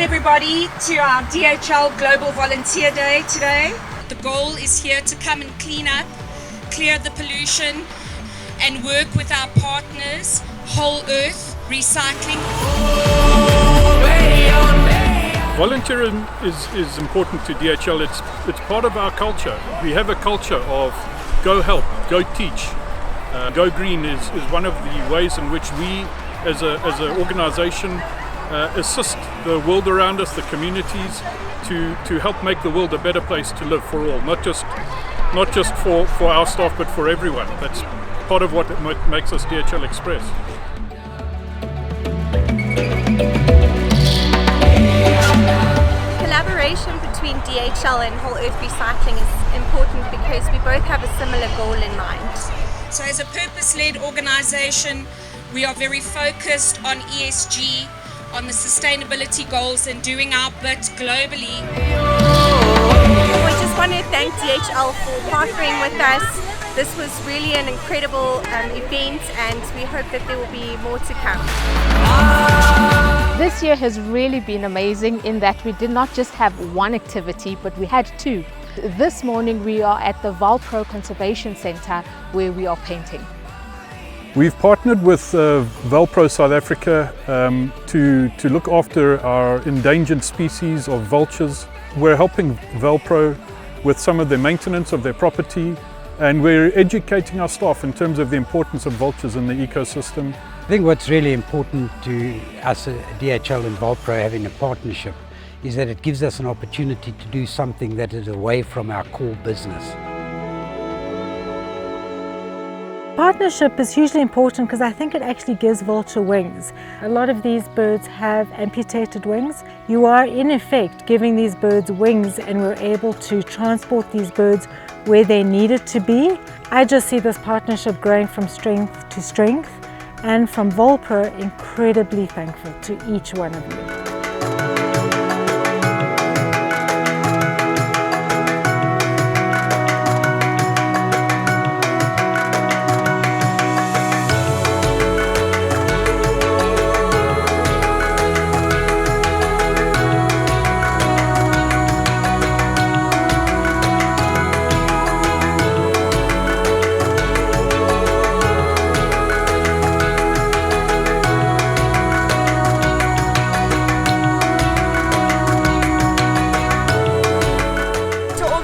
everybody to our DHL Global Volunteer Day today. The goal is here to come and clean up, clear the pollution and work with our partners, Whole Earth Recycling. Volunteering is important to DHL. It's part of our culture. We have a culture of go help, go teach. Go Green is one of the ways in which we as an organisation assist the world around us, the communities, to help make the world a better place to live for all, not just for our staff but for everyone. That's part of what makes us DHL Express. Collaboration between DHL and Whole Earth Recycling is important because we both have a similar goal in mind. So as a purpose-led organisation, we are very focused on ESG, on the sustainability goals and doing our bit globally. We just want to thank DHL for partnering with us. This was really an incredible event and we hope that there will be more to come. This year has really been amazing in that we did not just have one activity, but we had two. This morning we are at the Vulture Conservation Centre where we are painting. We've partnered with Vulture South Africa to look after our endangered species of vultures. We're helping Vulture with some of the maintenance of their property, and we're educating our staff in terms of the importance of vultures in the ecosystem. I think what's really important to us at DHL and Vulture having a partnership is that it gives us an opportunity to do something that is away from our core business. Partnership is hugely important because I think it actually gives vulture wings. A lot of these birds have amputated wings. You are in effect giving these birds wings and we're able to transport these birds where they needed to be. I just see this partnership growing from strength to strength, and from Vulture, incredibly thankful to each one of you.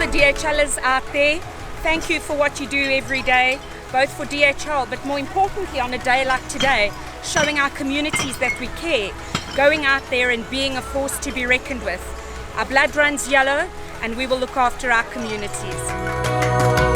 DHLers out there, thank you for what you do every day, both for DHL but more importantly on a day like today, showing our communities that we care, going out there and being a force to be reckoned with. Our blood runs yellow and we will look after our communities.